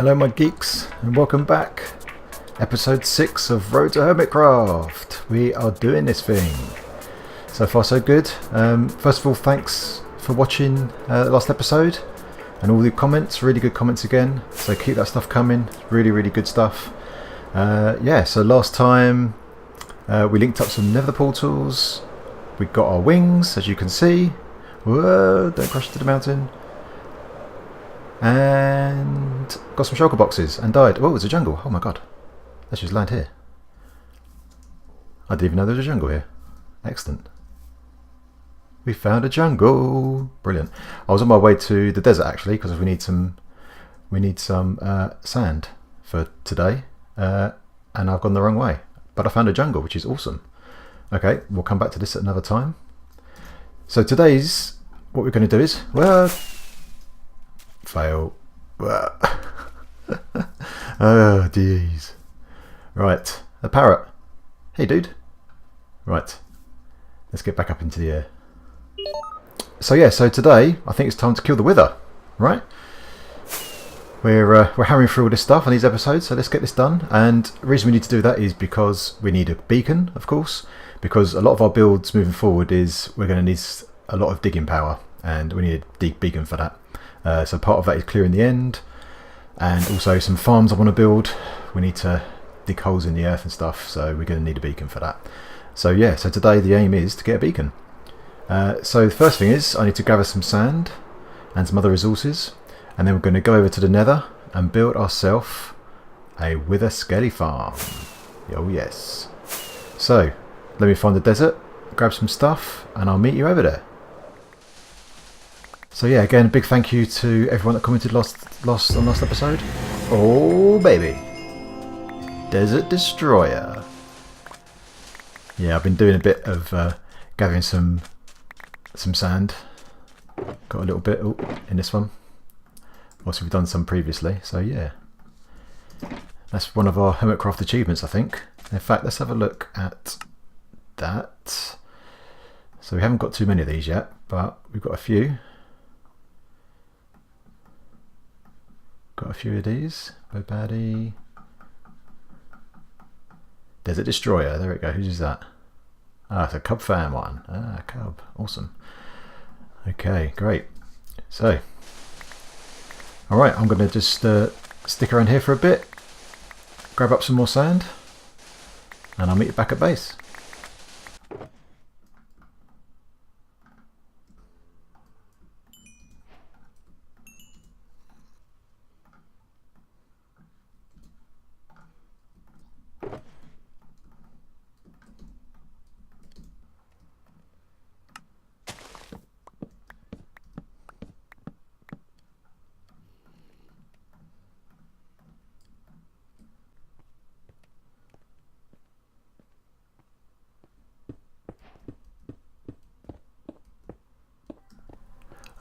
Hello my geeks and welcome back. Episode 6 of Road to HermitCraft. We are doing this thing. So far so good. First of all, thanks for watching the last episode and all the comments, really good comments again. So keep that stuff coming, really good stuff. Yeah, so last time we linked up some nether portals. We got our wings, as you can see. Whoa, don't crash into the mountain. And got some shulker boxes and died. Oh, there's a jungle. Oh my god. Let's just land here. I didn't even know there was a jungle here. Excellent. We found a jungle. Brilliant. I was on my way to the desert actually because we need some sand for today. And I've gone the wrong way. But I found a jungle, which is awesome. Okay, we'll come back to this at another time. So today's what we're going to do is, well, fail. Oh jeez. Right, a parrot. Hey dude. Right, let's get back up into the air. So yeah, so today I think it's time to kill the wither, right? We're hammering through all this stuff on these episodes, so let's get this done. And the reason we need to do that is because we need a beacon, of course, because a lot of our builds moving forward is we're going to need a lot of digging power, and we need a deep beacon for that. So part of that is clearing the end, and also some farms I want to build. We need to dig holes in the earth and stuff, so we're going to need a beacon for that. So yeah, so today the aim is to get a beacon. So the first thing is I need to gather some sand and some other resources, and then we're going to go over to the nether and build ourselves a wither skelly farm. Oh yes. So let me find the desert, grab some stuff, and I'll meet you over there. So yeah, again, a big thank you to everyone that commented last episode. Oh baby, Desert Destroyer. Yeah, I've been doing a bit of gathering some sand. Got a little bit in this one. Also, we've done some previously. So yeah, that's one of our HermitCraft achievements, I think. In fact, let's have a look at that. So we haven't got too many of these yet, but we've got a few. Got a few of these. Bobaddy. Desert Destroyer. There we go. Whose is that? Ah, it's a Cub fan one. Ah, Cub. Awesome. Okay, great. So, alright, I'm going to just stick around here for a bit, grab up some more sand, and I'll meet you back at base.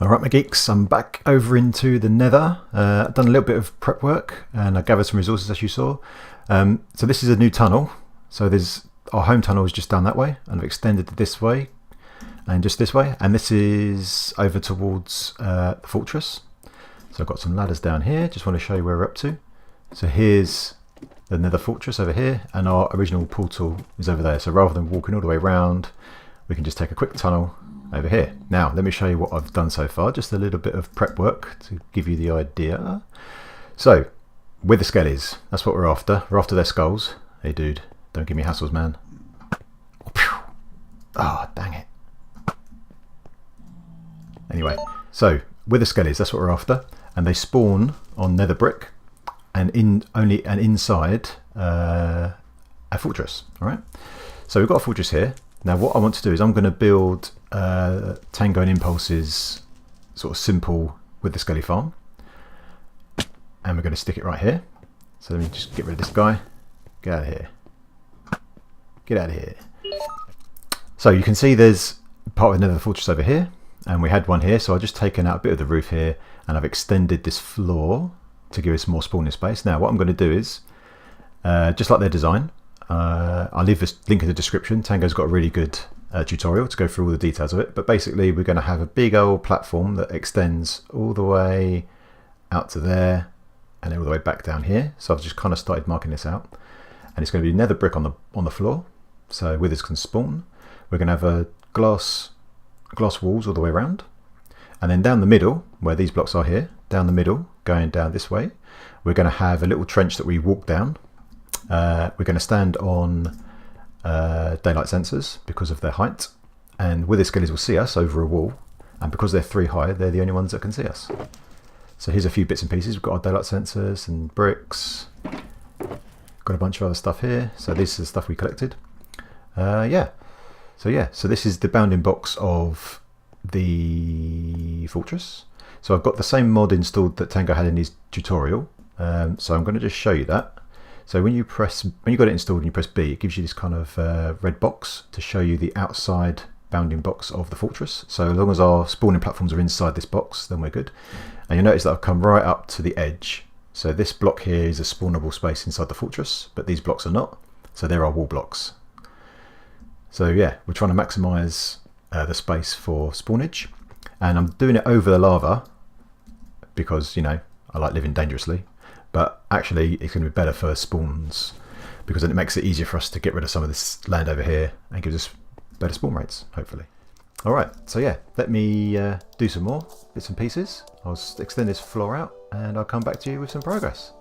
Alright my geeks, I'm back over into the nether. I've done a little bit of prep work and I gathered some resources as you saw. So this is a new tunnel. So there's our home tunnel is just down that way, and I've extended it this way and just this way, and this is over towards the fortress. So I've got some ladders down here, just want to show you where we're up to. So here's the nether fortress over here, and our original portal is over there. So rather than walking all the way around, we can just take a quick tunnel over here. Now let me show you what I've done so far, just a little bit of prep work to give you the idea. So with the skellies, that's what we're after their skulls. Hey dude, don't give me hassles man. Oh dang it. Anyway, so with the skellies, that's what we're after, and they spawn on nether brick and inside a fortress. Alright, so we've got a fortress here. Now what I want to do is I'm going to build Tango and Impulse's sort of simple with the skelly farm, and we're going to stick it right here. So let me just get rid of this guy. Get out of here. Get out of here. So you can see there's part of the nether fortress over here, and we had one here, so I've just taken out a bit of the roof here and I've extended this floor to give us more spawning space. Now what I'm going to do is just like their design, I'll leave this link in the description. Tango's got a really good tutorial to go through all the details of it, but basically we're going to have a big old platform that extends all the way out to there, and then all the way back down here. So I've just kind of started marking this out, and it's going to be nether brick on the floor, so withers can spawn. We're going to have a glass walls all the way around, and then down the middle where these blocks are here, down the middle going down this way, we're going to have a little trench that we walk down. We're going to stand on daylight sensors because of their height, and wither skellies will see us over a wall, and because they're 3 high, they're the only ones that can see us. So here's a few bits and pieces. We've got our daylight sensors and bricks, got a bunch of other stuff here. So this is the stuff we collected. So this is the bounding box of the fortress. So I've got the same mod installed that Tango had in his tutorial, so I'm going to just show you that. So when you got it installed and you press B, it gives you this kind of red box to show you the outside bounding box of the fortress. So as long as our spawning platforms are inside this box, then we're good. And you'll notice that I've come right up to the edge. So this block here is a spawnable space inside the fortress, but these blocks are not. So there are wall blocks. So yeah, we're trying to maximize the space for spawnage, and I'm doing it over the lava because, you know, I like living dangerously, but actually it's going to be better for spawns because then it makes it easier for us to get rid of some of this land over here and gives us better spawn rates, hopefully. Alright, so yeah, let me do some more bits and pieces. I'll extend this floor out and I'll come back to you with some progress.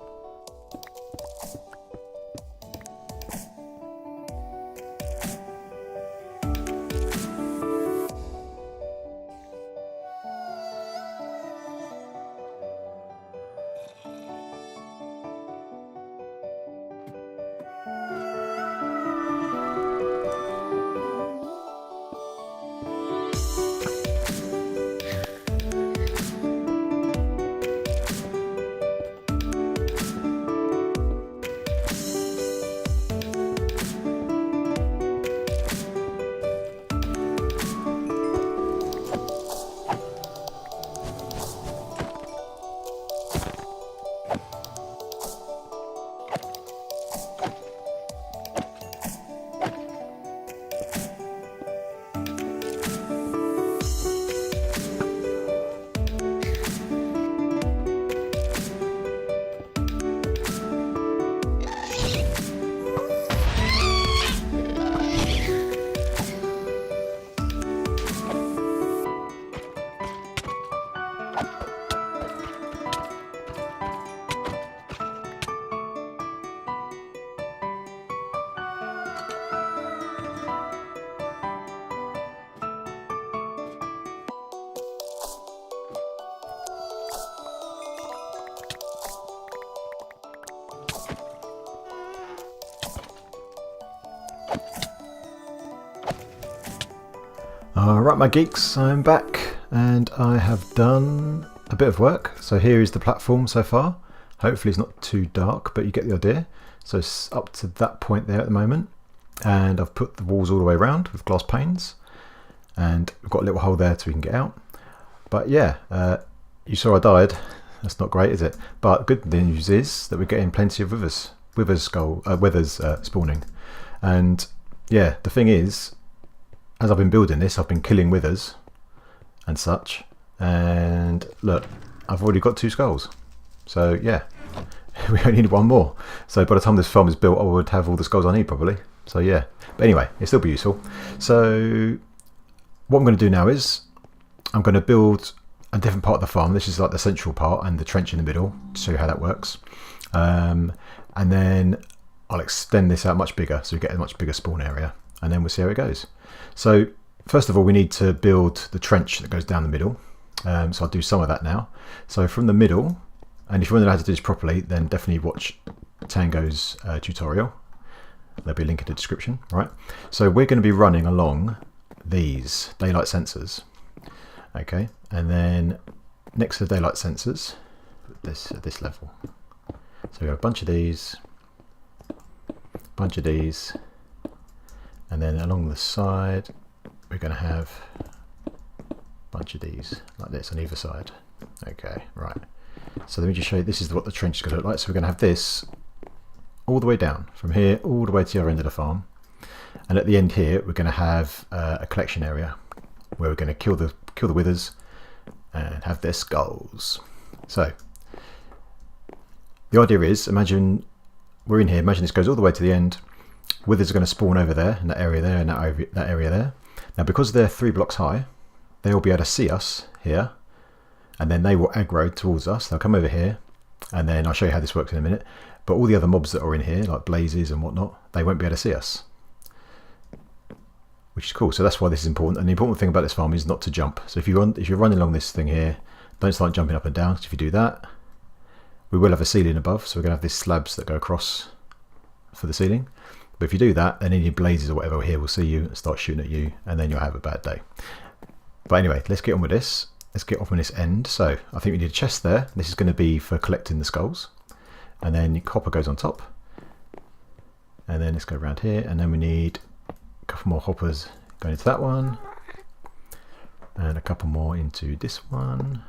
Alright my geeks, I'm back and I have done a bit of work. So here is the platform so far. Hopefully it's not too dark, but you get the idea. So it's up to that point there at the moment, and I've put the walls all the way around with glass panes, and we've got a little hole there so we can get out. But yeah, you saw I died. That's not great, is it? But good news is that we're getting plenty of withers spawning. And yeah, the thing is, as I've been building this, I've been killing withers and such, and look, I've already got 2 skulls. So yeah, we only need 1 more. So by the time this farm is built, I would have all the skulls I need probably. So yeah, but anyway, it'll still be useful. So what I'm going to do now is I'm going to build a different part of the farm. This is like the central part and the trench in the middle to show you how that works. And then I'll extend this out much bigger so we get a much bigger spawn area, and then we'll see how it goes. So first of all, we need to build the trench that goes down the middle. So I'll do some of that now. So from the middle, and if you want to know how to do this properly, then definitely watch Tango's tutorial. There'll be a link in the description, right? So we're going to be running along these daylight sensors. Okay, and then next to the daylight sensors, put this at this level. So we have a bunch of these, and then along the side we're going to have a bunch of these like this on either side. Okay, right. So let me just show you, this is what the trench is going to look like. So we're going to have this all the way down, from here all the way to the other end of the farm. And at the end here, we're going to have a collection area where we're going to kill the withers and have their skulls. So the idea is, imagine we're in here, imagine this goes all the way to the end. Withers are going to spawn over there, in that area there, and that area there. Now because they're 3 blocks high, they'll be able to see us here, and then they will aggro towards us. They'll come over here, and then I'll show you how this works in a minute. But all the other mobs that are in here, like blazes and whatnot, they won't be able to see us, which is cool. So that's why this is important. And the important thing about this farm is not to jump. So if you're running along this thing here, don't start jumping up and down. So if you do that, we will have a ceiling above, so we're going to have these slabs that go across for the ceiling. But if you do that, then any blazes or whatever here will see you and start shooting at you, and then you'll have a bad day. But anyway, let's get on with this. Let's get off on this end. So I think we need a chest there. This is going to be for collecting the skulls. And then copper goes on top. And then let's go around here. And then we need a couple more hoppers going into that one. And a couple more into this one.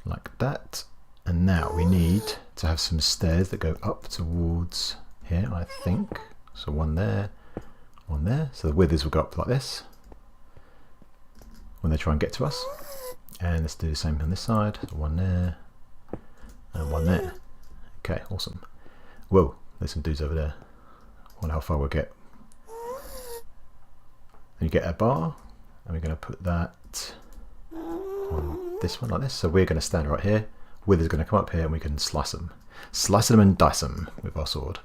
Like that. And now we need to have some stairs that go up towards here, I think. So one there, one there. So the withers will go up like this when they try and get to us. And let's do the same on this side. So one there and one there. Okay, awesome. Whoa, there's some dudes over there. I wonder how far we'll get. And you get a bar, and we're going to put that on this one like this. So we're going to stand right here. Wither's going to come up here, and we can slice them. Slice them and dice them with our sword.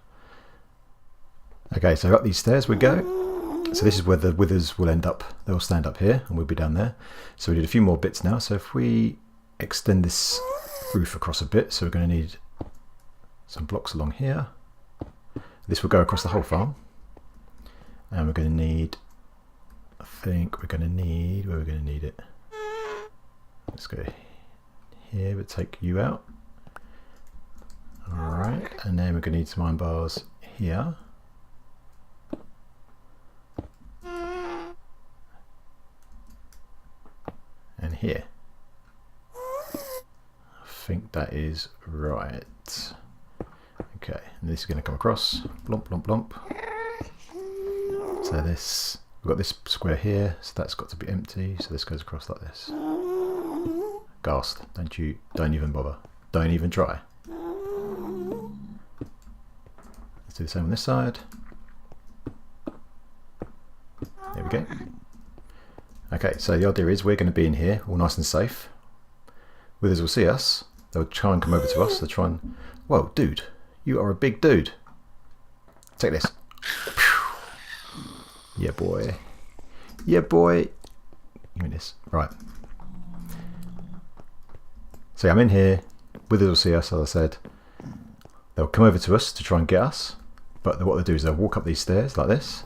Okay, so up these stairs we go. So this is where the withers will end up. They'll stand up here, and we'll be down there. So we did a few more bits now. So if we extend this roof across a bit, so we're going to need some blocks along here. This will go across the whole farm. And we're going to need, I think we're going to need, where we're going to need it. Let's go here, but take you out. Alright, and then we're going to need some iron bars here. And here. I think that is right. Okay, and this is going to come across. Blomp, blomp, blomp. So this, we've got this square here, so that's got to be empty. So this goes across like this. Ghast, don't even bother. Don't even try. Let's do the same on this side. There we go. Okay, so the idea is we're going to be in here, all nice and safe. Withers will see us. They'll try and come over to us. They'll try and... Whoa, dude. You are a big dude. Take this. Yeah, boy. Yeah, boy. Give me this. Right. So I'm in here. Withers will see us, as I said. They'll come over to us to try and get us. But what they'll do is they'll walk up these stairs like this,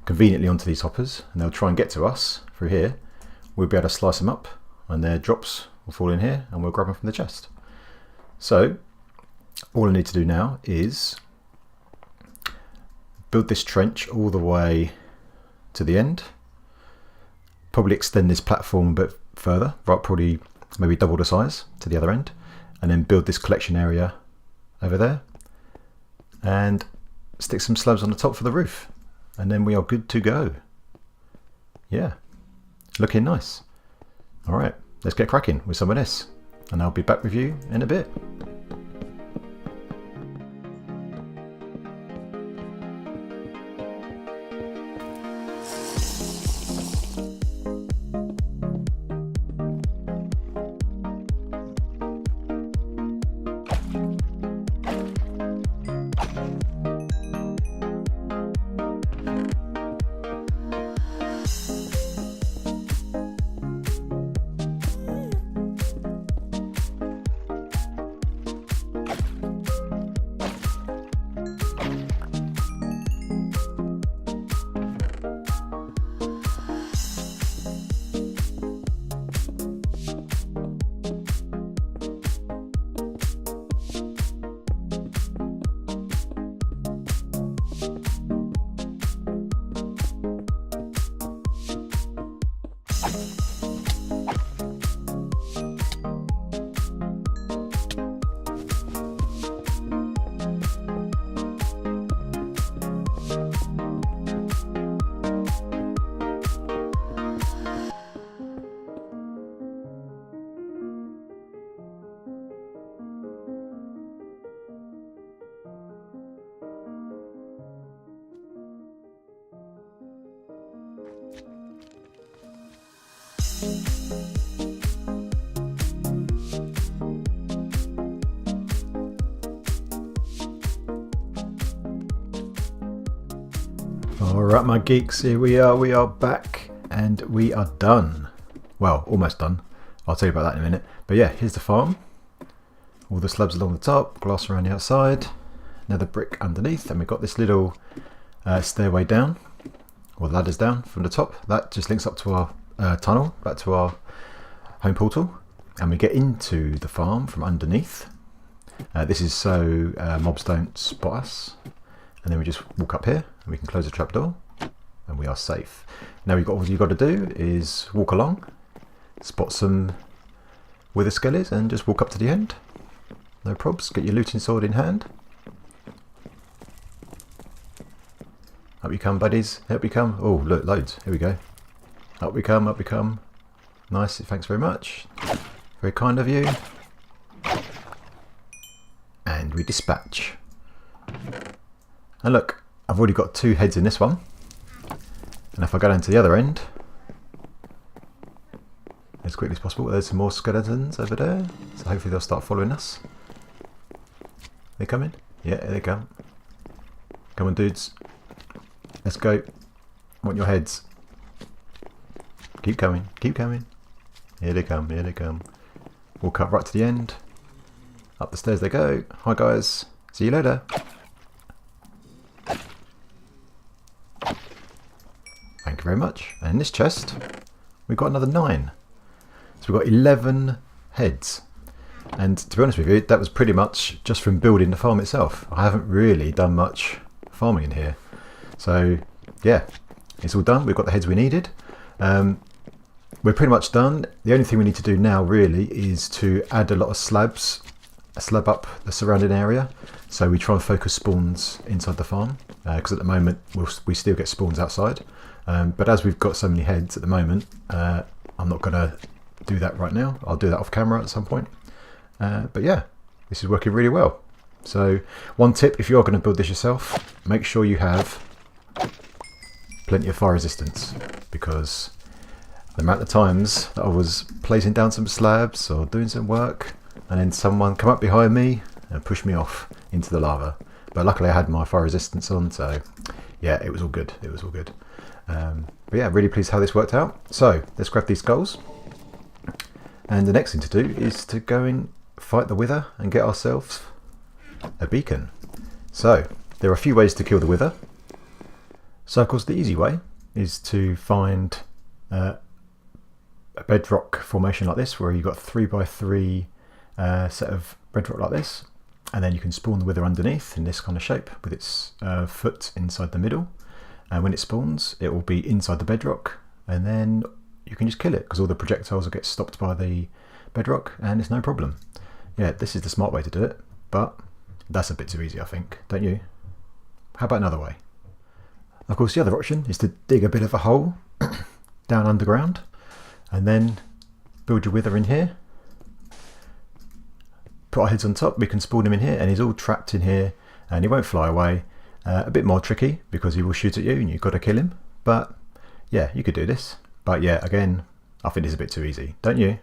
conveniently onto these hoppers, and they'll try and get to us through here. We'll be able to slice them up, and their drops will fall in here, and we'll grab them from the chest. So all I need to do now is build this trench all the way to the end. Probably extend this platform a bit further, right? Probably maybe double the size to the other end, and then build this collection area over there, and stick some slabs on the top for the roof, and then we are good to go. Yeah, looking nice. All right, let's get cracking with some of this, and I'll be back with you in a bit. Alright my geeks, here we are back and we are done. Well, almost done. I'll tell you about that in a minute. But yeah, here's the farm. All the slabs along the top, glass around the outside, another brick underneath, and we've got this little stairway down, or ladders down from the top. That just links up to our tunnel, back to our home portal, and we get into the farm from underneath. This is so mobs don't spot us. And then we just walk up here and we can close the trapdoor and we are safe. Now all you've got to do is walk along, spot some wither skellies and just walk up to the end. No probs, get your looting sword in hand. Up you come buddies, up you come. Oh look, loads, here we go. Up we come, up we come. Nice, thanks very much. Very kind of you. And we dispatch. And look, I've already got 2 heads in this one. And if I go down to the other end, as quickly as possible, there's some more skeletons over there. So hopefully they'll start following us. They coming? Yeah, here they come. Come on dudes. Let's go. I want your heads. Keep coming, keep coming. Here they come, here they come. Walk up right to the end. Up the stairs they go. Hi guys, see you later. Thank you very much. And in this chest, we've got another 9. So we've got 11 heads. And to be honest with you, that was pretty much just from building the farm itself. I haven't really done much farming in here. So yeah, it's all done. We've got the heads we needed. We're pretty much done. The only thing we need to do now really is to add a lot of slabs, a slab up the surrounding area. So we try and focus spawns inside the farm, because at the moment we still get spawns outside. But as we've got so many heads at the moment, I'm not going to do that right now. I'll do that off camera at some point. But yeah, this is working really well. So one tip, if you're going to build this yourself, make sure you have plenty of fire resistance, because the amount of times that I was placing down some slabs or doing some work and then someone come up behind me and push me off into the lava. But luckily I had my fire resistance on, so yeah, it was all good. It was all good. But yeah, really pleased how this worked out. So let's grab these skulls, and the next thing to do is to go and fight the wither and get ourselves a beacon. So there are a few ways to kill the wither. So of course the easy way is to find a bedrock formation like this, where you've got 3x3 set of bedrock like this, and then you can spawn the wither underneath in this kind of shape with its foot inside the middle. And when it spawns, it will be inside the bedrock, and then you can just kill it because all the projectiles will get stopped by the bedrock and it's no problem. Yeah, this is the smart way to do it, but that's a bit too easy, I think, don't you? How about another way? Of course, the other option is to dig a bit of a hole down underground and then build your wither in here. Put our heads on top, we can spawn him in here, and he's all trapped in here and he won't fly away. A bit more tricky because he will shoot at you and you've got to kill him, but yeah, you could do this. But yeah, again, I think it's a bit too easy, don't you?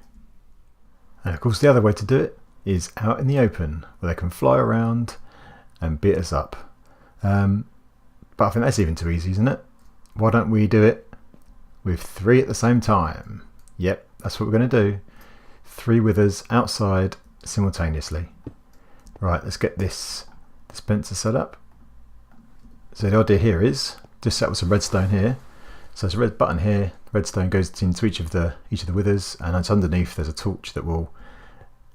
And of course the other way to do it is out in the open, where they can fly around and beat us up. But I think that's even too easy, isn't it? Why don't we do it with 3 at the same time? Yep, that's what we're going to do. 3 withers outside simultaneously. Right, let's get this dispenser set up. So the idea here is just set up some redstone here. So there's a red button here, redstone goes into each of the withers, and it's underneath there's a torch that will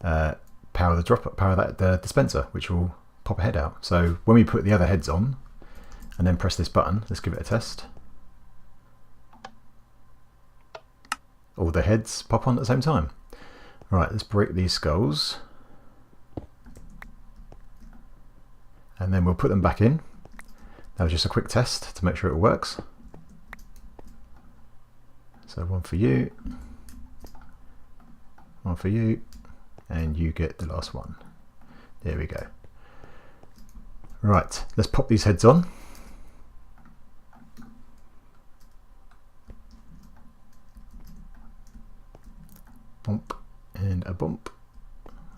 power the dispenser, which will pop a head out. So when we put the other heads on and then press this button, let's give it a test. All the heads pop on at the same time. Right, let's break these skulls. And then we'll put them back in. That was just a quick test to make sure it works. So one for you, and you get the last one. There we go. Right, let's pop these heads on. Bump and a bump.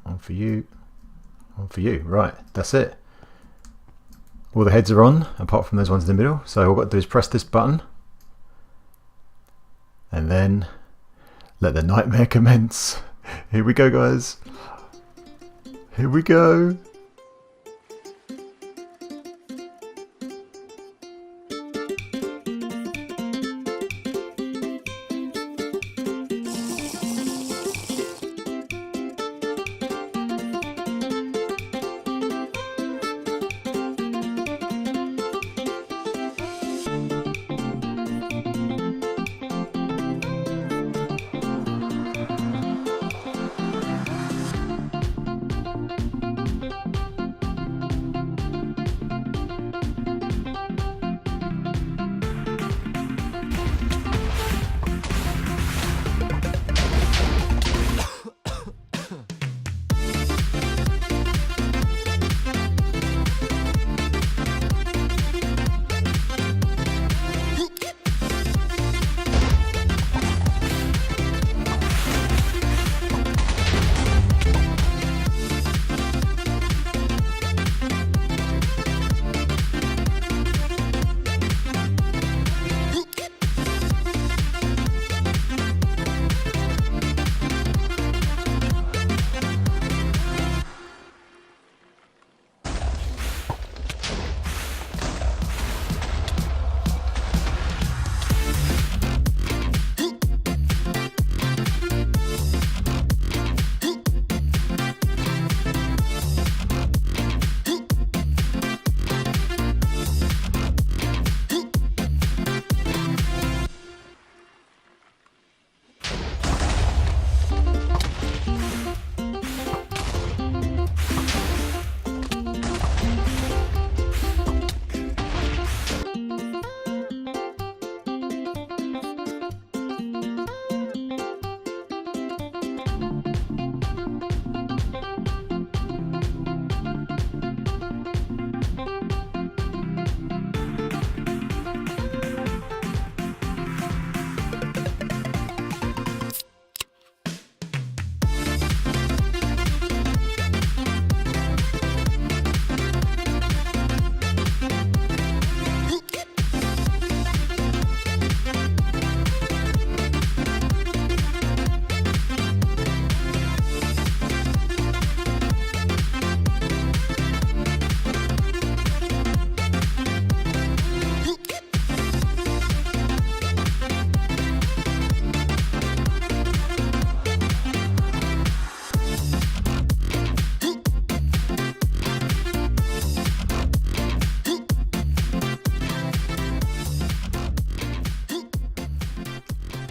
One for you. One for you. Right, that's it. All the heads are on, apart from those ones in the middle. So all I've got to do is press this button. And then let the nightmare commence. Here we go, guys. Here we go.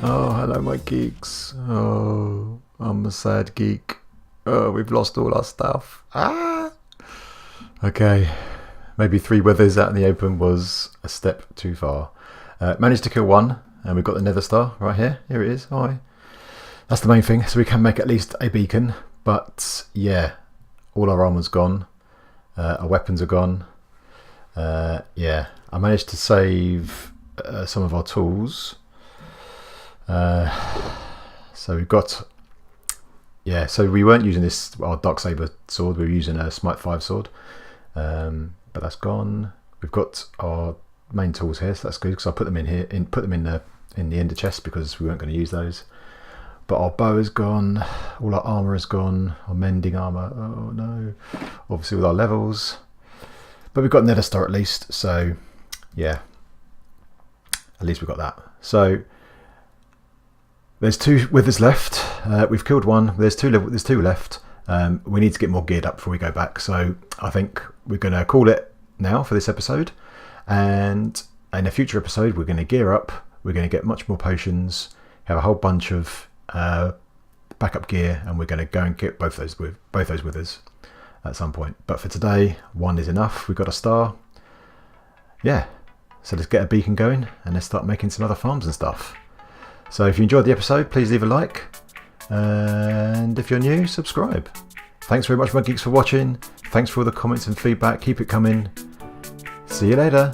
Oh, hello my geeks. Oh, I'm a sad geek. Oh, we've lost all our stuff. Ah! Okay, maybe 3 withers out in the open was a step too far. Managed to kill one, and we've got the nether star right here. Here it is. Hi. That's the main thing, so we can make at least a beacon. But yeah, all our armor's gone. Our weapons are gone. Yeah, I managed to save some of our tools. So we've got, yeah, so we weren't using this, our Darksaber sword, we were using a Smite 5 sword, but that's gone. We've got our main tools here, so that's good, because I put them in here, put them in the ender chest, because we weren't going to use those. But our bow is gone, all our armour is gone, our mending armour, oh no, obviously with our levels, but we've got nether star at least, so yeah, at least we've got that. So there's 2 withers left. We've killed one. There's two left. We need to get more geared up before we go back. So I think we're going to call it now for this episode. And in a future episode, we're going to gear up. We're going to get much more potions. Have a whole bunch of backup gear, and we're going to go and get both those withers at some point. But for today, 1 is enough. We've got a star. Yeah. So let's get a beacon going, and let's start making some other farms and stuff. So if you enjoyed the episode, please leave a like, and if you're new, subscribe. Thanks very much, my geeks, for watching. Thanks for all the comments and feedback. Keep it coming. See you later.